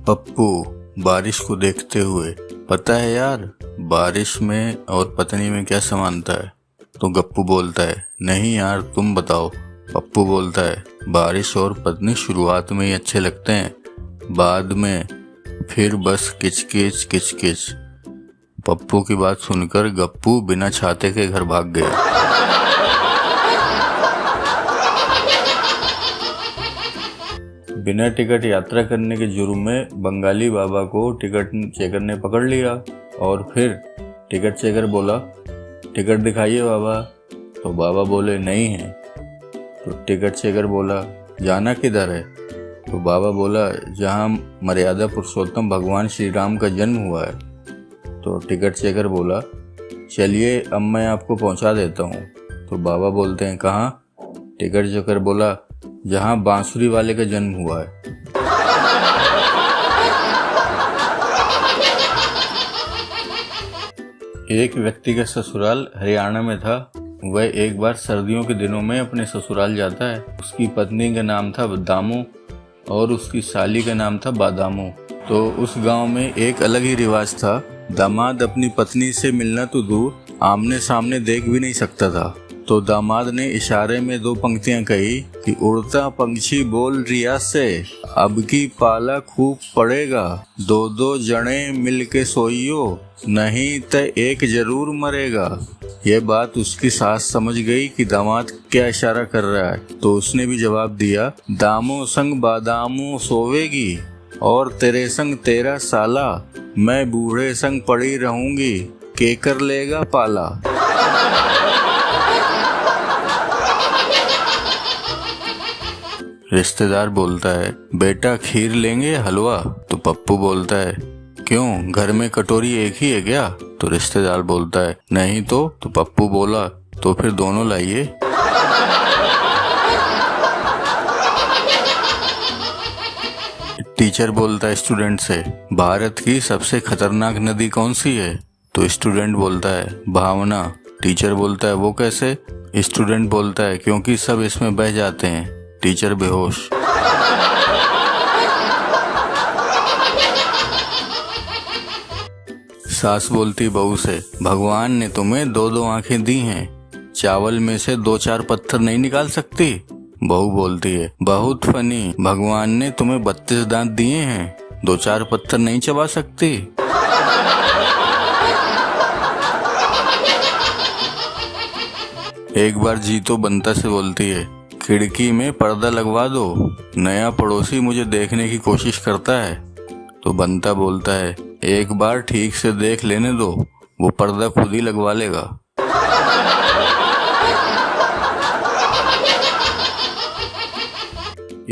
पप्पू बारिश को देखते हुए, पता है यार बारिश में और पत्नी में क्या समानता है? तो गप्पू बोलता है, नहीं यार तुम बताओ। पप्पू बोलता है, बारिश और पत्नी शुरुआत में ही अच्छे लगते हैं, बाद में फिर बस किचकिच किचकिच। पप्पू की बात सुनकर गप्पू बिना छाते के घर भाग गया। बिना टिकट यात्रा करने के जुर्म में बंगाली बाबा को टिकट चेकर ने पकड़ लिया और फिर टिकट चेकर बोला, टिकट दिखाइए बाबा। तो बाबा बोले नहीं है। तो टिकट चेकर बोला, जाना किधर है? तो बाबा बोला, जहाँ मर्यादा पुरुषोत्तम भगवान श्री राम का जन्म हुआ है। तो टिकट चेकर बोला, चलिए अब मैं आपको पहुँचा देता हूँ। तो बाबा बोलते हैं, कहाँ? टिकट चेकर बोला, जहाँ बांसुरी वाले का जन्म हुआ है। एक व्यक्ति का ससुराल हरियाणा में था। वह एक बार सर्दियों के दिनों में अपने ससुराल जाता है। उसकी पत्नी का नाम था दामू और उसकी साली का नाम था बादामू। तो उस गांव में एक अलग ही रिवाज था। दामाद अपनी पत्नी से मिलना तो दूर, आमने सामने देख भी नहीं सकता था। तो दामाद ने इशारे में दो पंक्तियां कही कि उड़ता पंछी बोल रिया से, अब की पाला खूब पड़ेगा, दो दो जने मिल के सोइयो, नहीं तो एक जरूर मरेगा। यह बात उसकी सास समझ गई कि दामाद क्या इशारा कर रहा है। तो उसने भी जवाब दिया, दामो संग बादामो सोवेगी और तेरे संग तेरा साला, मैं बूढ़े संग पड़ी रहूंगी, के कर लेगा पाला। रिश्तेदार बोलता है, बेटा खीर लेंगे या हलवा? तो पप्पू बोलता है, क्यों घर में कटोरी एक ही है क्या? तो रिश्तेदार बोलता है, नहीं तो पप्पू बोला, तो फिर दोनों लाइए। टीचर बोलता है स्टूडेंट से, भारत की सबसे खतरनाक नदी कौन सी है? तो स्टूडेंट बोलता है, भावना। टीचर बोलता है, वो कैसे? स्टूडेंट बोलता है, क्योंकि सब इसमें बह जाते हैं। टीचर बेहोश। सास बोलती बहू से, भगवान ने तुम्हें दो दो आंखें दी हैं, चावल में से दो चार पत्थर नहीं निकाल सकती? बहू बोलती है, बहुत फनी, भगवान ने तुम्हें 32 दांत दिए हैं, दो चार पत्थर नहीं चबा सकती? एक बार जीतो बंता से बोलती है, खिड़की में पर्दा लगवा दो, नया पड़ोसी मुझे देखने की कोशिश करता है। तो बंता बोलता है, एक बार ठीक से देख लेने दो, वो पर्दा खुद ही लगवा लेगा।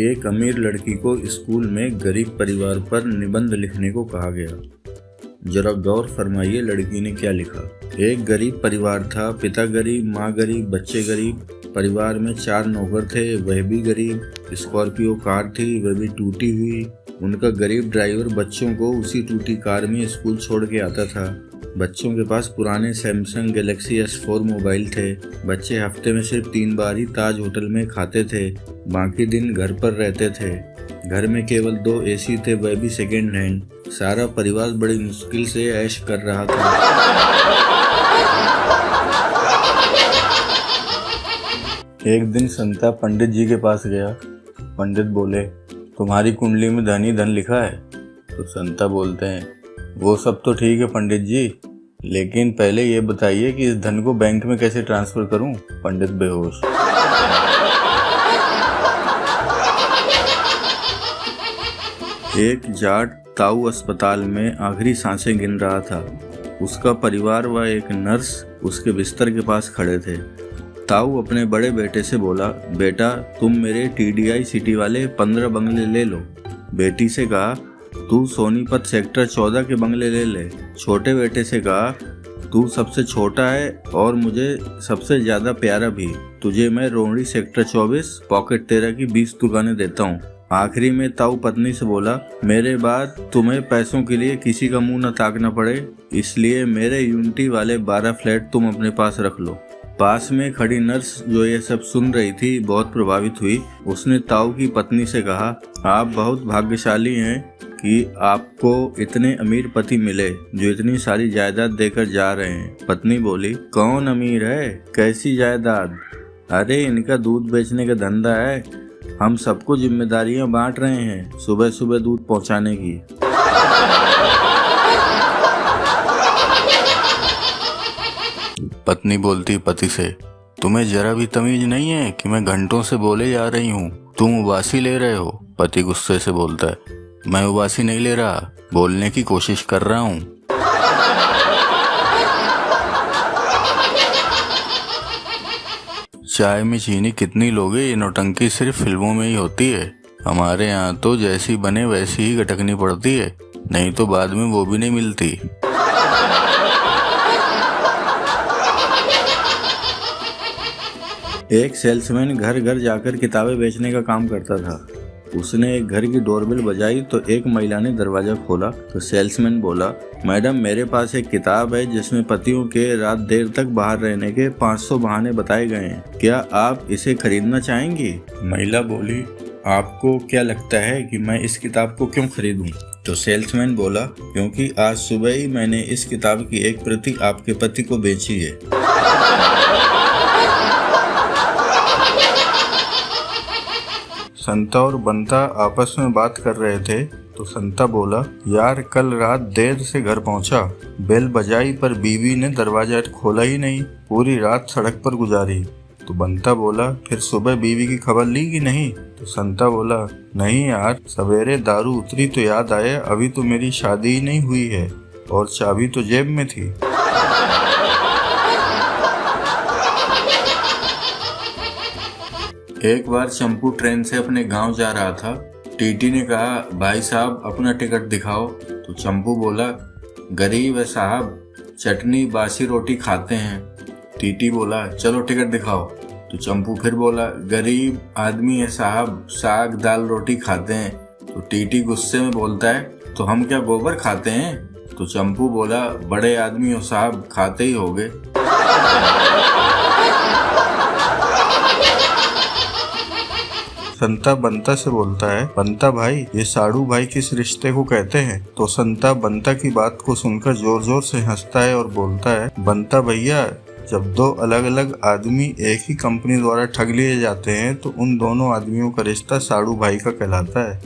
एक अमीर लड़की को स्कूल में गरीब परिवार पर निबंध लिखने को कहा गया। जरा गौर फरमाइए लड़की ने क्या लिखा। एक गरीब परिवार था, पिता गरीब, माँ गरीब, बच्चे गरीब। परिवार में 4 नौकर थे, वह भी गरीब। स्कॉर्पियो कार थी, वह भी टूटी हुई। उनका गरीब ड्राइवर बच्चों को उसी टूटी कार में स्कूल छोड़ के आता था। बच्चों के पास पुराने सैमसंग गैलेक्सी S4 मोबाइल थे। बच्चे हफ्ते में सिर्फ 3 बार ही ताज होटल में खाते थे, बाकी दिन घर पर रहते थे। घर में केवल 2 AC थे, वह भी सेकेंड हैंड। सारा परिवार बड़ी मुश्किल से ऐश कर रहा था। एक दिन संता पंडित जी के पास गया। पंडित बोले, तुम्हारी कुंडली में धन ही धन लिखा है। तो संता बोलते हैं, वो सब तो ठीक है पंडित जी, लेकिन पहले ये बताइए कि इस धन को बैंक में कैसे ट्रांसफर करूं? पंडित बेहोश। एक जाट ताऊ अस्पताल में आखिरी सांसें गिन रहा था। उसका परिवार व एक नर्स उसके बिस्तर के पास खड़े थे। ताऊ अपने बड़े बेटे से बोला, बेटा तुम मेरे TDI सिटी वाले 15 बंगले ले लो। बेटी से कहा, तू सोनीपत सेक्टर 14 के बंगले ले ले। छोटे बेटे से कहा, तू सबसे छोटा है और मुझे सबसे ज्यादा प्यारा भी, तुझे मैं रोहड़ी सेक्टर 24 पॉकेट 13 की 20 दुकानें देता हूँ। आखिरी में ताऊ पत्नी से बोला, मेरे बाद तुम्हें पैसों के लिए किसी का मुंह न ताकना पड़े, इसलिए मेरे यूनिटी वाले 12 फ्लैट तुम अपने पास रख लो। पास में खड़ी नर्स जो ये सब सुन रही थी बहुत प्रभावित हुई। उसने ताऊ की पत्नी से कहा, आप बहुत भाग्यशाली हैं कि आपको इतने अमीर पति मिले जो इतनी सारी जायदाद देकर जा रहे हैं। पत्नी बोली, कौन अमीर है, कैसी जायदाद? अरे इनका दूध बेचने का धंधा है, हम सबको जिम्मेदारियां बांट रहे हैं सुबह सुबह दूध पहुंचाने की। पत्नी बोलती पति से, तुम्हें जरा भी तमीज नहीं है कि मैं घंटों से बोले जा रही हूँ, तुम उबासी ले रहे हो। पति गुस्से से बोलता है, मैं उबासी नहीं ले रहा, बोलने की कोशिश कर रहा हूँ। चाय में चीनी कितनी लोगे, ये नौटंकी सिर्फ फिल्मों में ही होती है। हमारे यहाँ तो जैसी बने वैसी ही गटकनी पड़ती है, नहीं तो बाद में वो भी नहीं मिलती। एक सेल्समैन घर घर जाकर किताबें बेचने का काम करता था। उसने एक घर की डोरबेल बजाई तो एक महिला ने दरवाजा खोला तो सेल्समैन बोला, मैडम मेरे पास एक किताब है जिसमें पतियों के रात देर तक बाहर रहने के 500 बहाने बताए गए हैं, क्या आप इसे खरीदना चाहेंगी? महिला बोली, आपको क्या लगता है कि मैं इस किताब को क्यों खरीदूं? तो सेल्समैन बोला, क्योंकि आज सुबह ही मैंने इस किताब की एक प्रति आपके पति को बेची है। संता और बंता आपस में बात कर रहे थे तो संता बोला, यार कल रात देर से घर पहुंचा, बेल बजाई पर बीवी ने दरवाजा खोला ही नहीं, पूरी रात सड़क पर गुजारी। तो बंता बोला, फिर सुबह बीवी की खबर ली कि नहीं? तो संता बोला, नहीं यार, सवेरे दारू उतरी तो याद आया अभी तो मेरी शादी ही नहीं हुई है और चाबी तो जेब में थी। एक बार चंपू ट्रेन से अपने गांव जा रहा था। टीटी ने कहा, भाई साहब अपना टिकट दिखाओ। तो चंपू बोला, गरीब है साहब, चटनी बासी रोटी खाते हैं। टीटी बोला, चलो टिकट दिखाओ। तो चंपू फिर बोला, गरीब आदमी है साहब, साग दाल रोटी खाते हैं। तो टीटी गुस्से में बोलता है, तो हम क्या गोबर खाते हैं? तो चंपू बोला, बड़े आदमी हो साहब, खाते ही होगे। संता बंता से बोलता है, बंता भाई ये साड़ू भाई किस रिश्ते को कहते हैं? तो संता बंता की बात को सुनकर जोर जोर से हंसता है और बोलता है, बंता भैया जब दो अलग अलग आदमी एक ही कंपनी द्वारा ठग लिए जाते हैं तो उन दोनों आदमियों का रिश्ता साड़ू भाई का कहलाता है।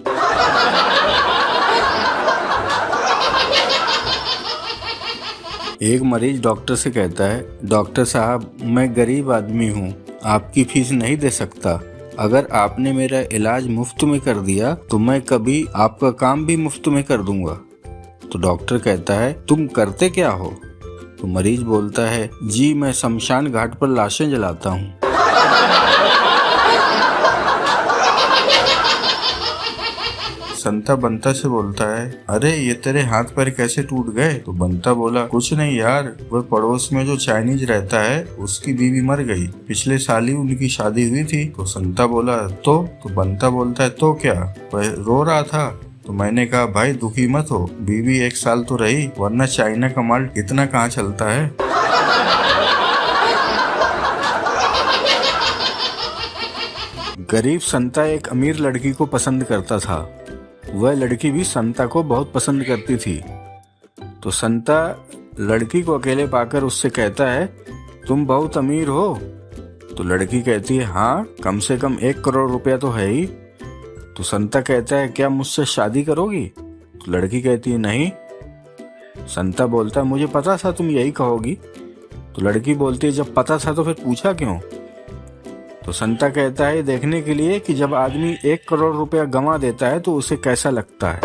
एक मरीज डॉक्टर से कहता है, डॉक्टर साहब मैं गरीब आदमी हूँ, आपकी फीस नहीं दे सकता, अगर आपने मेरा इलाज मुफ्त में कर दिया तो मैं कभी आपका काम भी मुफ्त में कर दूंगा। तो डॉक्टर कहता है, तुम करते क्या हो? तो मरीज बोलता है, जी मैं शमशान घाट पर लाशें जलाता हूँ। संता बंता से बोलता है, अरे ये तेरे हाथ पैर कैसे टूट गए? तो बंता बोला, कुछ नहीं यार, वह पड़ोस में जो चाइनीज रहता है उसकी बीवी मर गई, पिछले साल ही उनकी शादी हुई थी। तो संता बोला, तो बंता बोलता है, तो क्या? वह रो रहा था। तो मैंने कहा, भाई दुखी मत हो, बीवी 1 साल तो रही, वरना चाइना का माल इतना कहाँ चलता है। गरीब संता एक अमीर लड़की को पसंद करता था। वह लड़की भी संता को बहुत पसंद करती थी। तो संता लड़की को अकेले पाकर उससे कहता है, तुम बहुत अमीर हो? तो लड़की कहती है, हाँ कम से कम 1 करोड़ रुपया तो है ही। तो संता कहता है, क्या मुझसे शादी करोगी? तो लड़की कहती है, नहीं। संता बोलता है, मुझे पता था तुम यही कहोगी। तो लड़की बोलती है, जब पता था तो फिर पूछा क्यों? तो संता कहता है, देखने के लिए कि जब आदमी 1 करोड़ रुपया गंवा देता है तो उसे कैसा लगता है।